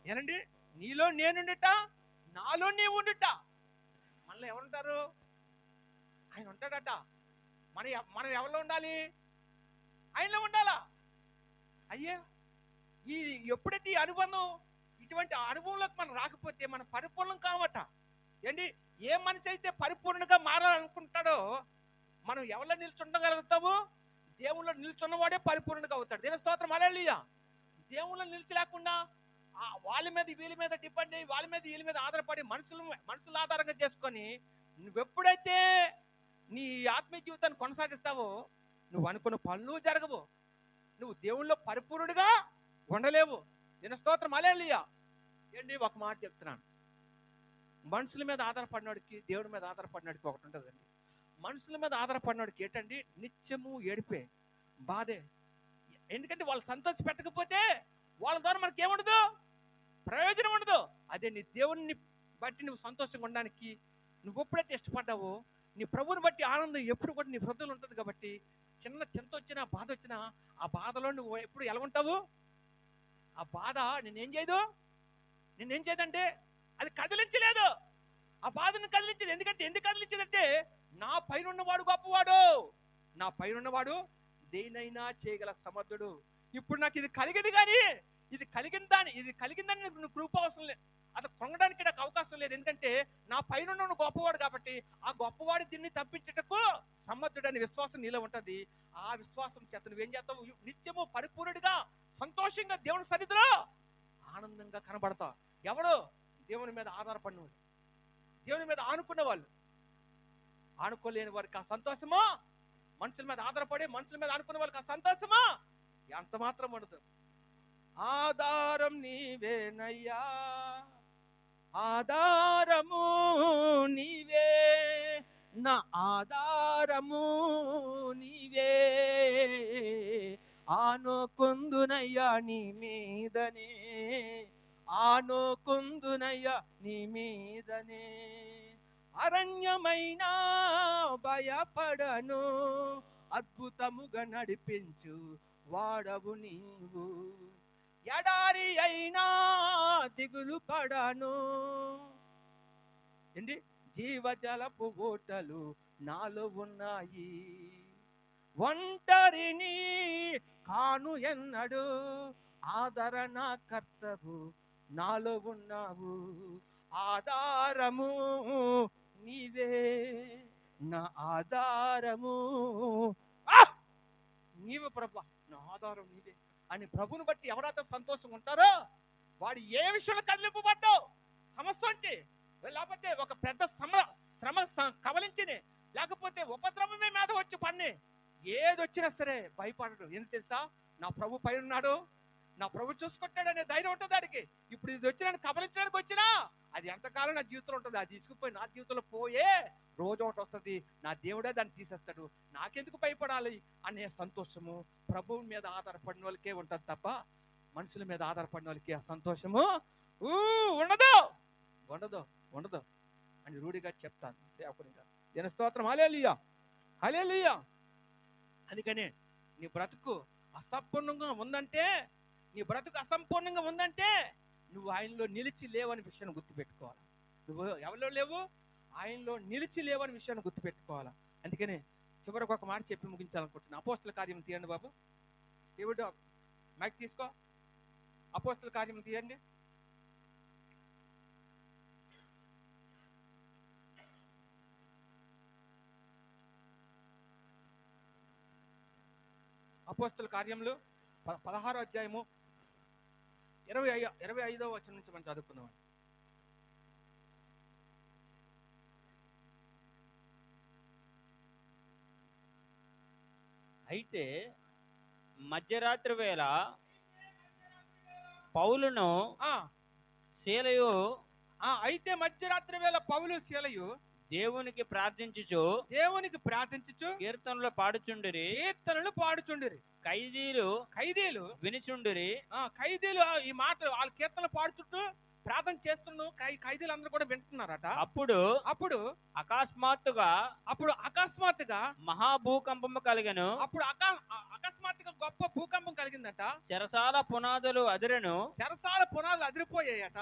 ఏనండి? నీలో నేనుండుట, నాలో నీవు ఉండుట. మనలో ఎవరుంటారు? ఆయన ఉంటాడట. మనం ఎవరిలో ఉండాలి? ఆయనలో ఉండాలా? అయ్యే ఈ ఎప్పుడైతే ఈ అనుబంధం, ఇటువంటి అనుభవంలోకి మనం రాకపోతే మనం పరిపూర్ణం కావట. ఏంటి, ఏ మనిషి అయితే పరిపూర్ణంగా మారాలనుకుంటాడో మనం ఎవరిలో నిల్చుండగలుగుతాము? దేవుళ్ళో నిల్చున్నవాడే పరిపూర్ణంగా అవుతాడు. దేవుని స్తోత్రం, హల్లెలూయా. దేవుళ్ళో నిలిచలేకుండా వాళ్ళ మీద వీళ్ళ మీద డిపెండ్ అయ్యి, వాళ్ళ మీద వీళ్ళ మీద ఆధారపడి మనుషుల ఆధారంగా చేసుకొని నువ్వెప్పుడైతే నీ ఆత్మీయ జీవితాన్ని కొనసాగిస్తావో నువ్వు అనుకున్న పనులు జరగవు. నువ్వు దేవుళ్ళో పరిపూర్ణుడిగా ఉండలేవు. నేను స్తోత్రం, హల్లెలూయా. ఏంటి, ఒక మాట చెప్తున్నాను. మనుషుల మీద ఆధారపడినోడికి దేవుడి మీద ఆధారపడినోడికి ఒకటి ఉంటుందండి. మనుషుల మీద ఆధారపడినోడికి ఏంటండి, నిత్యము ఏడిపే, బాధే. ఎందుకంటే వాళ్ళు సంతోష పెట్టకపోతే వాళ్ళ ద్వారా మనకి ఏముండదు, ప్రయోజనం ఉండదు. అదే నీ దేవుని బట్టి నువ్వు సంతోషంగా ఉండడానికి నువ్వు ఎప్పుడైతే ఇష్టపడ్డావో, నీ ప్రభువుని బట్టి ఆనందం ఎప్పుడు కూడా నీ హృదయంలో ఉంటుంది. కాబట్టి చిన్న చింత వచ్చినా బాధ వచ్చినా ఆ బాధలో నువ్వు ఎప్పుడు ఎలా ఉంటావు? ఆ బాధ నేనేం చేయదంటే అది కదిలించలేదు. ఆ బాధను కదిలించదు. ఎందుకు కదిలించదంటే నా పైన ఉన్నవాడు గొప్పవాడు, నా పైన ఉన్నవాడు దేనైనా చేయగల సమర్థుడు. ఇప్పుడు నాకు ఇది కలిగింది, కానీ ఇది కలిగిందని నువ్వు కృప అవసరం లేదు, అది కొనడానికి నాకు అవకాశం లేదు. ఎందుకంటే నా పైన ఉన్న గొప్పవాడు కాబట్టి ఆ గొప్పవాడు దీన్ని తప్పించటకు సమర్థుడు అనే విశ్వాసం నీలో ఉంటుంది. ఆ విశ్వాసం చేత నువ్వేం చేస్తావు? నిత్యము పరిపూర్ణుడిగా సంతోషంగా దేవుని సన్నిధిలో ఆనందంగా కనబడతావు. ఎవడు? దేవుని మీద ఆధారపడిన వాళ్ళు, దేవుని మీద ఆనుకున్న వాళ్ళు. ఆనుకోలేని వారికి ఆ సంతోషమా, మనుషుల మీద ఆధారపడి మనుషుల మీద ఆనుకున్న వాళ్ళకి ఆ సంతోషమా ఎంత మాత్రం ఉండదు. ఆధారం నీవేనయ్యా, ఆధారము నీవే, నా ఆధారము నీవే, ఆనుకుందునయ్యా నీ మీదనే, ఆనుకుందునయ్యా నీ మీదనే. అరణ్యమైనా భయపడను, అద్భుతముగా నడిపించు వాడవు నీవు. ఎడారి అయినా దిగులు పడను, ఏంటి, జీవజలపు ఊటలు నాలో ఉన్నాయి. ఒంటరిని కాను ఎన్నడు, ఆదరణ కర్తవు నాలో ఉన్నావు. ఆధారము నీవే, నా ఆధారము నీవే ప్రభు, నా ఆధారం నీవే అని ప్రభుని బట్టి ఎవరైతే సంతోషంగా ఉంటారో వాడు ఏ విషయంలో కదిలింపబడ్డావు, సమస్య వచ్చి, లేకపోతే ఒక పెద్ద శ్రమ కవలించింది, లేకపోతే ఉపద్రవమే మీద వచ్చి పన్ని, ఏది వచ్చినా సరే భయపడడు. ఎందుకు తెలుసా? నా ప్రభు పైన ఉన్నాడు, నా ప్రభు చూసుకుంటాడు అనే ధైర్యం ఉంటుంది వాడికి. ఇప్పుడు ఇది వచ్చి నన్ను కబలించడానికి వచ్చినా అది ఎంతకాలం నా జీవితంలో ఉంటుంది, అది తీసుకుపోయి నా జీవితంలో పోయే రోజు ఒకటి వస్తుంది, నా దేవుడే దాన్ని తీసేస్తాడు, నాకెందుకు భయపడాలి అనే సంతోషము ప్రభువు మీద ఆధారపడిన వాళ్ళకే ఉంటుంది తప్ప మనుషుల మీద ఆధారపడిన వాళ్ళకి ఆ సంతోషము ఉండదు ఉండదు ఉండదు అని రూఢిగా చెప్తాను సేవకునిగా. దీని స్తోత్రం, హల్లెలూయా, హల్లెలూయా. అందుకనే నీ బ్రతుకు అసంపూర్ణంగా ఉందంటే, నీ బ్రతుకు అసంపూర్ణంగా ఉందంటే నువ్వు ఆయనలో నిలిచి లేవని విషయాన్ని గుర్తుపెట్టుకోవాలి. నువ్వు ఎవరిలో లేవు? ఆయనలో నిలిచి లేవని విషయాన్ని గుర్తుపెట్టుకోవాలి. అందుకనే చివరికి ఒక మాట చెప్పి ముగించాలనుకుంటున్నాను. అపోస్తల కార్యం తీయండి బాబు, దేవుడు మైక్ తీసుకో. అపోస్తల కార్యం తీయండి. అపోస్తల కార్యములు 16వ అధ్యాయము 25వ వచనం నుంచి మనం చదువుకుందాం. అయితే మధ్యరాత్రి వేళ పౌలును శీలయు అయితే మధ్యరాత్రి వేళ పౌలు శీలయు దేవునికి ప్రార్థించుచు కీర్తనలు పాడుచుండిరి. ఖైదీలు వినుచుండిరి. ఖైదీలు ఈ మాట వాళ్ళ కీర్తనలు పాడుచుంటూ ప్రార్థన చేస్తుండు, ఖైదీలు అందరూ కూడా వింటున్నారట. అప్పుడు అకస్మాత్తుగా మహాభూకంపము కలిగెను. అప్పుడు అకస్మాత్తుగా గొప్ప భూకంపం కలిగిందట. చెరసాల పునాదులు అదిరెను. చెరసాల పునాదులు అదిరిపోయాయట.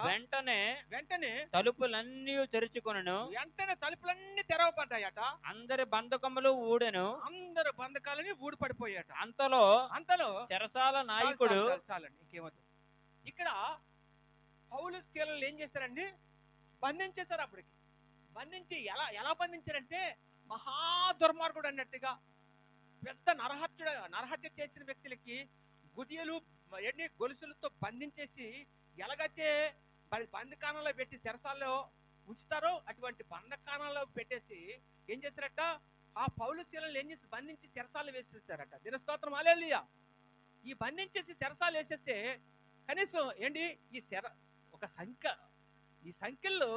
వెంటనే తలుపులన్నీ తెరుచుకొనెను. వెంటనే తలుపులన్నీ తెరవబడ్డాయట. అందరి బంధకములు ఊడెను. అందరు బంధకాలని ఊడిపడిపోయాట. అంతలో చెరసాల చాలు, నాయకుడు చాలు, చాలు, చాలండి, ఇంకేమొద్దు. ఇక్కడ పౌలు శీలలు ఏం చేశారండి? బంధించేశారు. అప్పటికి బంధించి ఎలా బంధించారంటే, మహా దుర్మార్గుడు అన్నట్టుగా పెద్ద నరహత్య చేసిన వ్యక్తులకి గుదియలు ఎన్ని గొలుసులతో బంధించేసి ఎలాగైతే బంధకానంలో పెట్టి చెరసాల్లో ఉంచుతారో అటువంటి బంధకానంలో పెట్టేసి ఏం చేశారట, ఆ పౌలు శీలలు ఏం చేసి బంధించి చెరసాలు వేసేసారట. దినస్తోత్రం హల్లెలూయా. ఈ బంధించేసి చెరసాలు వేసేస్తే కనీసం ఏంటి ఈ సంఖ్యల్లో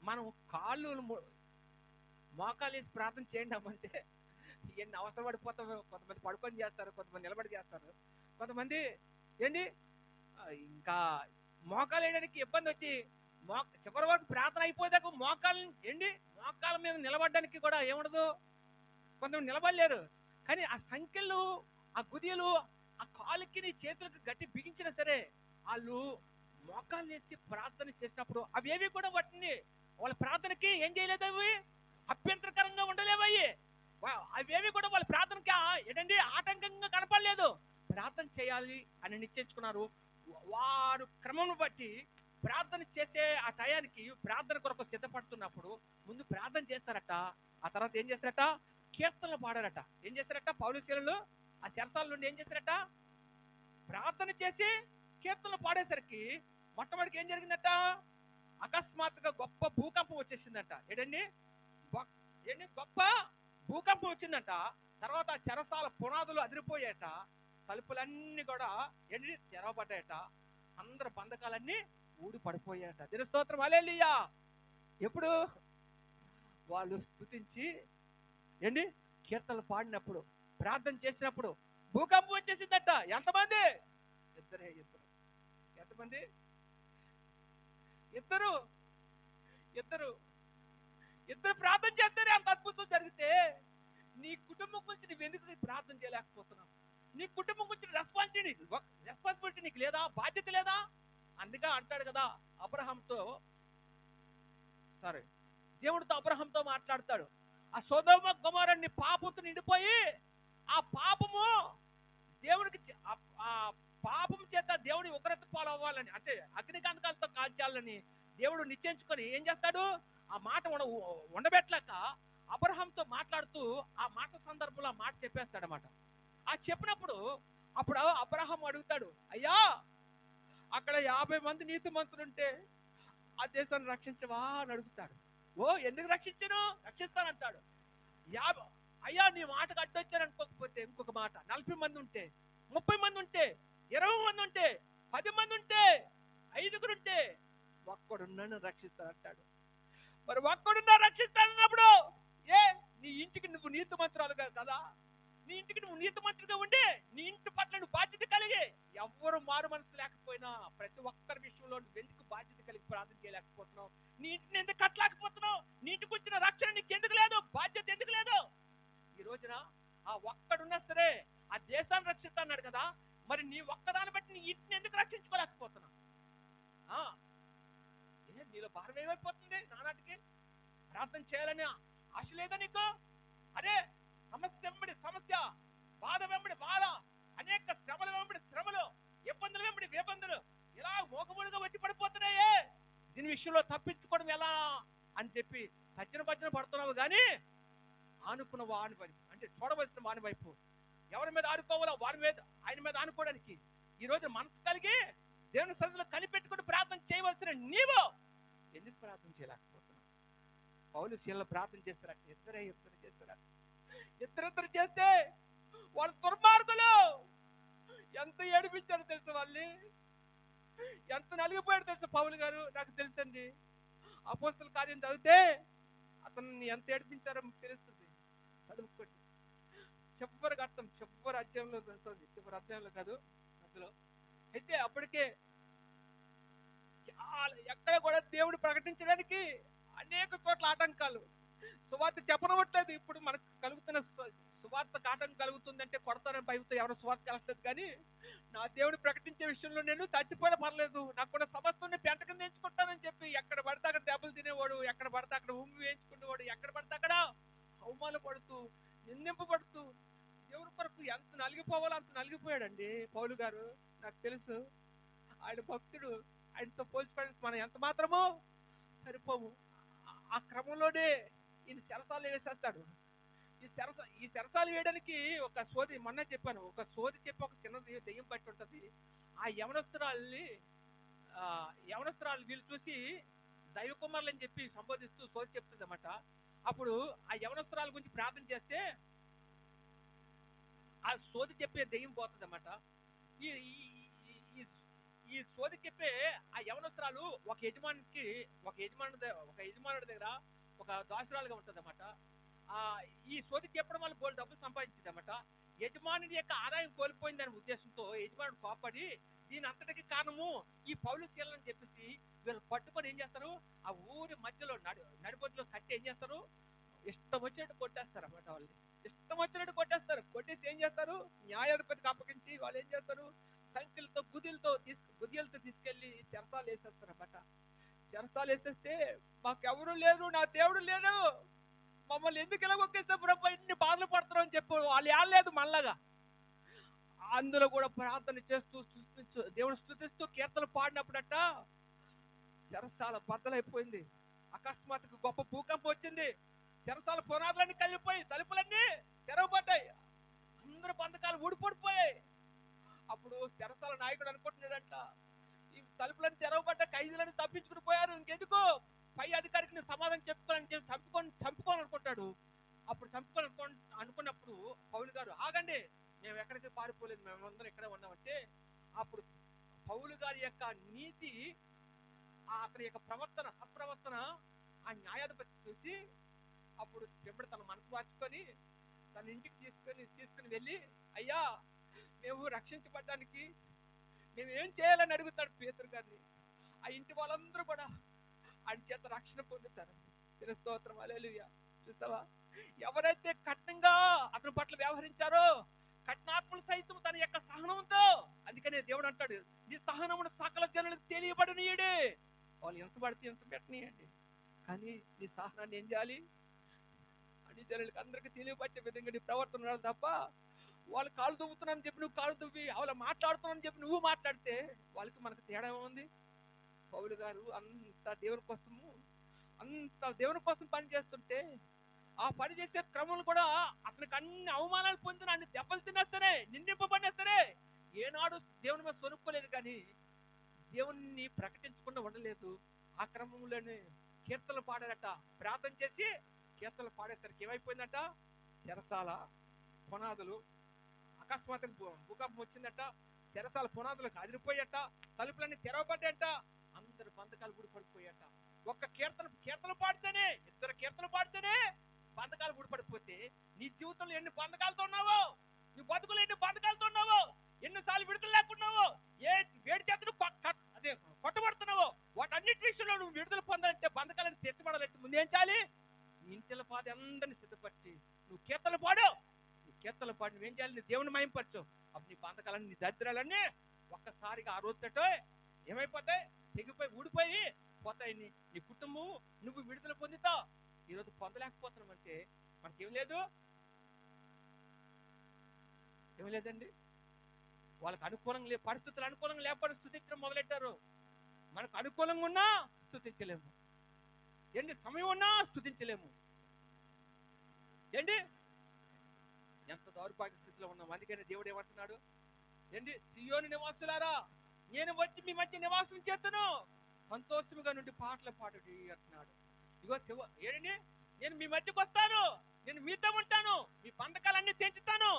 మనం కాళ్ళు మోకాలు వేసి ప్రార్థన చేయండి అమ్మంటే ఎన్ని అవసరపడిపోతామో. కొంతమంది పడుకొని చేస్తారు, కొంతమంది నిలబడి చేస్తారు, కొంతమంది ఏంటి ఇంకా మోకాలు వేయడానికి ఇబ్బంది వచ్చి చివరి వరకు ప్రార్థన అయిపోయాక మోకాల మీద నిలబడడానికి కూడా ఏముండదు, కొంతమంది నిలబడలేరు. కానీ ఆ సంఖ్యలు, ఆ గుదియలు ఆ కాలుకి చేతులకు గట్టి బిగించినా సరే వాళ్ళు మోకాలు వేసి ప్రార్థన చేసినప్పుడు అవేవి కూడా వాటిని వాళ్ళ ప్రార్థనకి ఏం చేయలేదు, అవి అభ్యంతరకరంగా ఉండలేవయ్యి. అవేవి కూడా వాళ్ళ ప్రార్థనకి ఏంటండి ఆటంకంగా కనపడలేదు. ప్రార్థన చేయాలి అని నిశ్చయించుకున్నారు. వారు క్రమం బట్టి ప్రార్థన చేసే ఆ టయానికి ప్రార్థన కొరకు సిద్ధపడుతున్నప్పుడు ముందు ప్రార్థన చేస్తారట. ఆ తర్వాత ఏం చేస్తారట, కీర్తనలు పాడారట. ఏం చేశారట, పౌలు శీలలు ఆ చెరసాల నుండి ఏం చేశారట, ప్రార్థన చేసి కీర్తనలు పాడేసరికి మొట్టమొదటికి ఏం జరిగిందట, అకస్మాత్తుగా గొప్ప భూకంపం వచ్చేసిందట. గొప్ప భూకంపం వచ్చిందట. తర్వాత చెరసాల పునాదులు అదిరిపోయాట. తలుపులన్నీ కూడా తెరవబడ్డాయట. అందరి బంధకాలన్నీ ఊడి పడిపోయాట. దిన స్తోత్రం హల్లెలూయా. ఎప్పుడు వాళ్ళు స్తుతించి కీర్తనలు పాడినప్పుడు, ప్రార్థన చేసినప్పుడు భూకంపం వచ్చేసిందట. ఎంతమంది? ఎంతమంది? ఇద్దరు ప్రార్థన చేస్తేనే అంత అద్భుతం జరిగితే నీ కుటుంబం గురించి నువ్వు ఎందుకు ప్రార్థన చేయలేకపోతున్నావు? నీ కుటుంబం గురించి రెస్పాన్సిబిలిటీ నీకు లేదా? బాధ్యత లేదా? అందుగా అంటాడు కదా దేవుడితో అబ్రహాంతో మాట్లాడతాడు. ఆ సొదొమ గొమొర్రాని పాపంతో నిండిపోయి ఆ పాపము దేవుడికి ఆ పాపం చేత దేవుడి ఉగ్రత పాలవ్వాలని, అంటే అగ్నిగంధకాలతో కాల్చాలని దేవుడు నిశ్చయించుకొని ఏం చేస్తాడు, ఆ మాట ఉండబెట్టలేక అబ్రహాంతో మాట్లాడుతూ ఆ మాట సందర్భంలో ఆ మాట చెప్పేస్తాడు అన్నమాట. ఆ చెప్పినప్పుడు అప్పుడు అబ్రహాం అడుగుతాడు, అయ్యా అక్కడ 50 మంది నీతిమంతులుంటే ఆ దేశాన్ని రక్షించవా అని అడుగుతాడు. ఓ ఎందుకు రక్షిస్తానంటాడు. అయ్యా నీ మాటకు అడ్డొచ్చాను అనుకోకపోతే ఇంకొక మాట, 40 మంది ఉంటే, 30 మంది ఉంటే, 20 మంది ఉంటే, 10 మంది ఉంటే, 5 ఉంటే ఒక్కడున్నాను రక్షిస్తానంటాడు. మరి ఒక్కడున్నా రక్షిస్తానన్నప్పుడు నీ ఇంటికి నువ్వు నీతిమంతురాలుగా కదా, నీ ఇంటికి నువ్వు నీతిమంతుడిగా ఉండి నీ ఇంటి పట్ల నువ్వు బాధ్యత కలిగి, ఎవరు మారు మనసు లేకపోయినా ప్రతి ఒక్కరి విషయంలో నువ్వు ఎందుకు బాధ్యత కలిగి ప్రార్థన చేయలేకపోతున్నావు? నీ ఇంటిని ఎందుకు కట్టలేకపోతున్నావు? నీ ఇంటికి వచ్చిన రక్షణ నీకు ఎందుకు లేదు? బాధ్యత ఎందుకు లేదు? ఈ రోజున ఆ ఒక్కడున్నా సరే ఆ దేశాన్ని రక్షిస్తా అన్నాడు కదా, మరి నీ ఒక్కదాన్ని బట్టి నీ ఇంటిని ఎందుకు రక్షించుకోలేకపోతున్నావు? నీలో భారం ఏమైపోతుంది? నానాటికి ప్రార్థన చేయాలని ఆశ లేదా నీకు? అరే సమస్య వెంబడి సమస్య, బాధ వెంబడి బాధ, అనేక శ్రమల వెంబడి శ్రమలు, ఇబ్బందులు వెంబడి ఇబ్బందులు ఇలా మోకముడిగా వచ్చి పడిపోతున్నాయే. దీని విషయంలో తప్పించుకోవడం ఎలా అని చెప్పి భజన పడుతున్నావు. కానీ ఆనుకున్న వాని వైపు, అంటే చూడవలసిన వాని వైపు, ఎవరి మీద ఆనుకోవాలో ఆయన మీద ఆనుకోవడానికి ఈ రోజు మనసు కలిగి దేవుని సన్నిధిలో కనిపెట్టుకుని ప్రార్థన చేయవలసిన నీవు ఎందుకు ప్రార్థన చేయలేకపోతున్నావు? పౌలు శీలలు ప్రార్థన చేస్తారట. ఇద్దరు చేస్తారట. ఇద్దరు చేస్తే వాళ్ళు దుర్మార్గులు ఎంత ఏడిపించారో తెలుసు, వాళ్ళని ఎంత నలిగిపోయాడు తెలుసు. పౌలు గారు నాకు తెలుసండి, అపోస్తల కార్యం చదివితే అతన్ని ఎంత ఏడిపించారో తెలుస్తుంది. చదువుకోండి. చివరి అర్థం చివరి అధ్యాయంలో ఉంటుంది. చివరి అధ్యాయంలో కాదు, అందులో అయితే అప్పటికే చాలా ఎక్కడ కూడా దేవుడు ప్రకటించడానికి అనేక చోట్ల ఆటంకాలు. సువార్త చెప్పనవట్లేదు. ఇప్పుడు మనకు కలుగుతున్న సువార్తకు ఆటంకం కలుగుతుందంటే కొడతారని భయంతో ఎవరు స్వార్థ కలగలేదు, కానీ నా దేవుడు ప్రకటించే విషయంలో నేను చచ్చిపోయిన పర్లేదు, నాకున్న సమస్యని పెంట కింద ఎంచుకుంటానని చెప్పి ఎక్కడ పడితే అక్కడ దెబ్బలు తినేవాడు, ఎక్కడ పడితే అక్కడ ఉమ్మి వేయించుకునేవాడు, ఎక్కడ పడితే అక్కడ అవమానపడుతూ నిందింపబడుతూ దేవుడి కొరకు ఎంత నలిగిపోవాలో అంత నలిగిపోయాడండి పౌలు గారు. నాకు తెలుసు ఆయన భక్తుడు, ఆయనతో పోల్చుకోవడానికి మనం ఎంత మాత్రమో సరిపోము. ఆ క్రమంలోనే ఈయన చెరసాలు వేసేస్తాడు. ఈ చెరసాలు వేయడానికి ఒక సోది, మొన్న చెప్పాను, ఒక సోది చెప్పి ఒక చిన్న దెయ్యం పట్టి ఉంటుంది. ఆ యవనస్తురాలు వీళ్ళు చూసి దైవ కుమారులు అని చెప్పి సంబోధిస్తూ సోది చెప్తుంది అన్నమాట. అప్పుడు ఆ యవనస్తురాల గురించి ప్రార్థన చేస్తే ఆ సోది చెప్పే దెయ్యం పోతుంది అన్నమాట. ఈ ఈ సోది చెప్పే ఆ యవనస్తురాలు ఒక యజమానుడి దగ్గర ఒక దాసురాలుగా ఉంటుంది అన్నమాట. ఈ సోది చెప్పడం వల్ల బోల్ డబ్బులు సంపాదించింది అన్నమాట. యజమానుడి యొక్క ఆదాయం కోల్పోయిందనే ఉద్దేశంతో యజమానుడు కోపడి దీని అంతటికి కారణము ఈ పౌలు శీలని చెప్పేసి వీళ్ళు పట్టుకొని ఏం చేస్తారు, ఆ ఊరి మధ్యలో నడిబొడ్లో కట్టి ఏం చేస్తారు, ఇష్టం వచ్చినట్టు కొట్టేస్తారు అన్నమాట. వాళ్ళు ఇష్టం వచ్చినట్టు కొట్టేస్తారు. కొట్టేసి ఏం చేస్తారు, న్యాయాధిపతికి అప్పగించి వాళ్ళు ఏం చేస్తారు, సంఖ్యలతో గుదిలతో తీసుకెళ్లి చెరసాలు వేసేస్తారు అన్నమాట. చెరసాలు వేసేస్తే మాకెవరు లేరు, నా దేవుడు లేరు, మమ్మల్ని ఎందుకు ఇలా ఒకేసే ప్రభు ఇన్ని బాధలు పడతారు అని చెప్పి వాళ్ళు ఏలేదు మనలాగా. అందులో కూడా ప్రార్థన చేస్తూ దేవుడు స్తుతిస్తూ కీర్తనలు పాడినప్పుడట చెరసాల బద్దలైపోయింది. అకస్మాత్తుగా గొప్ప భూకంపం వచ్చింది. చెరసాల పునాదులన్నీ కలిగిపోయి తలుపులన్నీ తెరవబడ్డాయి. అందరు బంధకాలు ఊడిపడిపోయాయి. అప్పుడు చెరసాల నాయకుడు అనుకుంటున్నాడంట, ఈ తలుపులన్నీ తెరవబడ్డ ఖైదీలను తప్పించుకుని పోయారు, ఇంకెందుకు పై అధికారికి నేను సమాధానం చెప్పుకోవాలని చెప్పి చంపుకోవాలనుకుంటాడు. అప్పుడు అనుకున్నప్పుడు పౌలు గారు, ఆగండి, మేము ఎక్కడికి పారిపోలేదు, మేమందరం ఇక్కడే ఉన్నామంటే అప్పుడు పౌలు గారి యొక్క నీతి, అతని యొక్క సత్ప్రవర్తన ఆ న్యాయాధిపతి చూసి అప్పుడు ఎప్పుడు తన మనసు మార్చుకొని తన ఇంటికి తీసుకుని వెళ్ళి, అయ్యా మేము రక్షించబడ్డానికి మేము ఏం చేయాలని అడుగుతాడు పేతురు గారిని. ఆ ఇంటి వాళ్ళందరూ కూడా ఆయన చేత రక్షణ పొందుతారు. స్తోత్రం, హల్లెలూయా. చూసావా, ఎవరైతే కఠినంగా అతని పట్ల వ్యవహరించారో కఠినాత్మలు సైతం తన యొక్క సహనంతో, అందుకనే దేవుడు అంటాడు, నీ సహనమును సకల జనులకు తెలియబడనీయడే. వాళ్ళు హింసపడితే హింసపెట్టనీయండి, కానీ నీ సహనాన్ని ఏం చేయాలి, అన్ని జనులకు అందరికీ తెలియపరిచే విధంగా నీ ప్రవర్తన ఉండాలి తప్ప వాళ్ళు కాళ్ళు దువ్వుతున్నారని చెప్పి నువ్వు కాళ్ళు దువ్వి వాళ్ళు మాట్లాడుతున్నారని చెప్పి నువ్వు మాట్లాడితే వాళ్ళకి మనకు తేడా ఉంది. పౌలు గారు అంత దేవుని కోసం పని చేస్తుంటే ఆ పని చేసే క్రమంలో కూడా అతనికి అన్ని అవమానాలు పొందిన, అన్ని దెబ్బలు తిన్నా సరే, నిందింపబడినా సరే ఏనాడు దేవుని మీద సొనుక్కోలేదు, కానీ దేవుణ్ణి ప్రకటించకుండా ఉండలేదు. ఆ క్రమంలోనే కీర్తనలు పాడారట. ప్రార్థన చేసి కీర్తనలు పాడేసరికి ఏమైపోయిందట, చెరసాల పునాదులు అకస్మాత్తుగా భూకంపం వచ్చిందట, చెరసాల పునాదులకు అదిరిపోయట, తలుపులన్నీ తెరవబడ్డాయట, అందరు బంధకాలు ఊడిపడిపోయాట. ఒక్క కీర్తనలు పాడితేనే, ఇద్దరు కీర్తనలు పాడితేనే బంధకాలు ఊడిపడిపోతే నీ జీవితంలో ఎన్ని బంధకాలతో ఉన్నావో, నీ బతుకులు ఎన్ని బంధకాలతో ఉన్నావో, ఎన్నిసార్లు విడుదల లేకున్నావో, ఏ వేడి చేతులు అదే కొట్టబడుతున్నావో, వాటన్నిటి విషయంలో నువ్వు విడుదల పొందాలంటే, బంధకాలను తెచ్చబడాలంటే ముందేం చేయాలి, నీ ఇంటిల పాది అందరిని సిద్ధపట్టి నువ్వు కీర్తనలు పాడు. కీర్తనలు పాడి నువ్వేం చేయాలి, నీ దేవుని మహింపరచు. అప్పుడు నీ బంధకాలన్నీ, నీ దరిద్రాలన్నీ ఒక్కసారిగా ఆ రోజుతో ఏమైపోతాయి, తెగిపోయి ఊడిపోయి పోతాయి. నీ కుటుంబం నువ్వు విడుదల పొందుతావు. ఈరోజు పొందలేకపోతున్నాం అంటే మనకేం లేదు, ఏం లేదండి. వాళ్ళకి అనుకూలంగా పరిస్థితులు అనుకూలంగా లేకపోతే స్తుతించడం మొదలెట్టారు. మనకు అనుకూలంగా ఉన్నా స్తుతించలేము, ఏంటి సమయం ఉన్నా స్తుతించలేము. ఏంటి ఎంత దౌర్భాగ్య స్థితిలో ఉన్నాం. అందుకని దేవుడు ఏమంటున్నాడు, ఏంటి, సియోను నివాసులారా, నేను వచ్చి మీ మధ్య నివాసం చేస్తాను, సంతోషముగా నుండి పాటలు పాడుడి అంటున్నాడు. ఇగో ఏంటండి, నేను మీ మధ్యకు వస్తాను, నేను మీతో ఉంటాను, మీ బంధకాలన్నీ తెంచుతాను,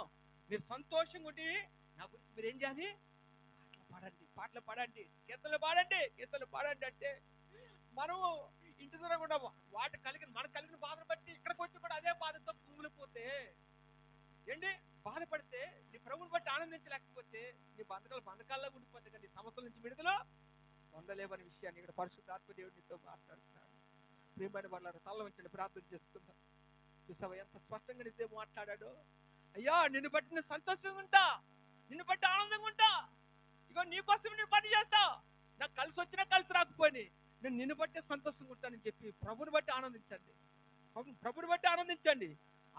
మీరు సంతోషంగా ఉండి నా గురించి మీరు ఏం చేయాలి, పాటలు పాడండి, కీర్తనలు పాడండి అంటే మనము ఇంటి దూరం కూడా మనకు కలిగిన బాధను బట్టి ఇక్కడికి వచ్చి కూడా అదే బాధతో కుమిలిపోతే, ఏంటి బాధపడితే, నీ ప్రభువుని బట్టి ఆనందించలేకపోతే నీ బంధకాల్లో ఉండిపోతే కానీ సమస్యల నుంచి విడుదల పొందలేవనే విషయాన్ని ఇక్కడ పరిశుద్ధాత్మ దేవుడితో మాట్లాడుతున్నాడు. ప్రియమైన వాళ్ళ తల వంచండి, ప్రార్థన చేసుకుందాం. చూసావా ఎంత స్పష్టంగా నీతో మాట్లాడాడో. అయ్యా నిన్ను బట్టి నేను సంతోషంగా ఉంటా, నిన్ను బట్టి ఆనందంగా ఉంటా, ఇగో నీకోసం నేను పని చేస్తా, నాకు కలిసి వచ్చినా కలిసి రాకపోయి నేను నిన్ను బట్టి సంతోషంగా ఉంటానని చెప్పి ప్రభుని బట్టి ఆనందించండి. ప్రభుని బట్టి ఆనందించండి.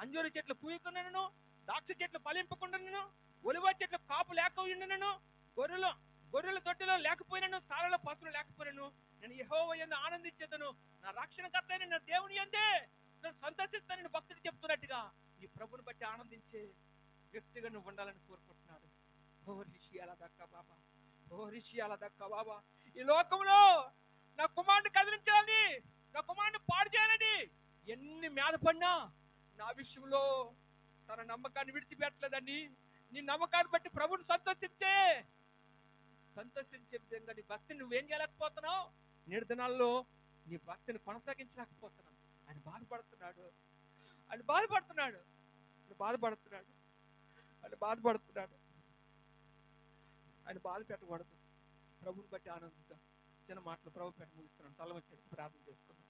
అంజూరు చెట్లు పూయకుండాను, ద్రాక్ష చెట్లు ఫలింపకుండాను, ఒలివ చెట్లు కాపు లేకపోయినను, గొర్రెల దొడ్డిలో లేకపోయినను, సాలలో పసులు లేకపోయినను నేను యెహోవా యందు ఆనందించేదను, నా రక్షణకర్త అయిన నా దేవుని యందే నేను సంతోషిస్తానని భక్తుడు చెప్తున్నట్టుగా నీ ప్రభుని బట్టి ఆనందించే వ్యక్తిగా నువ్వు ఉండాలని కోరుకుంటున్నాడు. ఓ రిషి అలా దక్క బాబా, ఓ రిషి అలా దక్క బాబా, ఈ లోకంలో నా కుమారుని కదిలించాలని, నా కుమారుని పాడు చేయాలని ఎన్ని మీద పడినా నా విషయంలో తన నమ్మకాన్ని విడిచిపెట్టలేదని, నీ నమ్మకాన్ని బట్టి ప్రభుని సంతోషించే విధంగా నీ భక్తిని నువ్వేం చేయలేకపోతున్నావు. నేడు దినాల్లో నీ భక్తిని కొనసాగించలేకపోతున్నావు. ఆయన బాధపడుతున్నాడు, ఆయన బాధపడుతున్నాడు, ఆయన బాధపడుతున్నాడు, ఆయన బాధపడుతున్నాడు. ఆయన బాధ పెట్టకూడదు. ప్రభుని బట్టి ఆనందిద్దాం. చిన్న మాటలు ప్రభు పెట్టి ముగిస్తున్నాను. తల వచ్చి ప్రార్థన చేసుకుందాం.